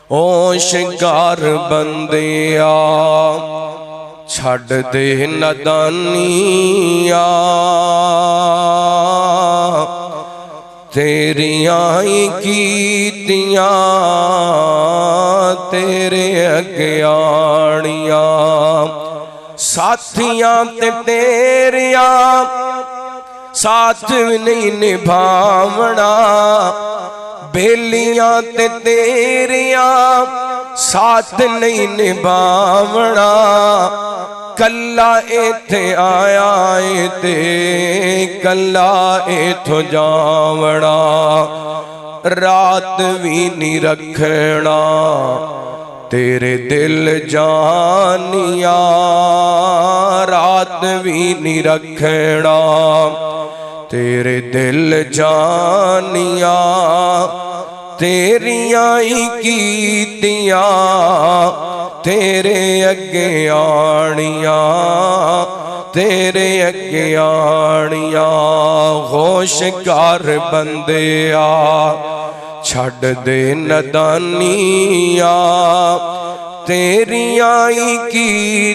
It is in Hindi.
होशगार बंदिया छड़ दे नदानिया, तेरियां ही कीतियां तेरे अग्याणियां। साथियां ते तेरियां साथ नहीं निभावना, बेलियां ते तेरियां साथ नहीं निभावना। कल्ला इत्थे आया ते कल्ला इथों जावना, रात भी नहीं रखना तेरे दिल जानिया, रात भी नहीं रखना तेरे दिल जानिया। तेरियां ही कीतियां तेरे अगे आनियां, तेरे अगे आनियां। होशगार बंदिया छड़ दे नदानिया, तेरियां ही की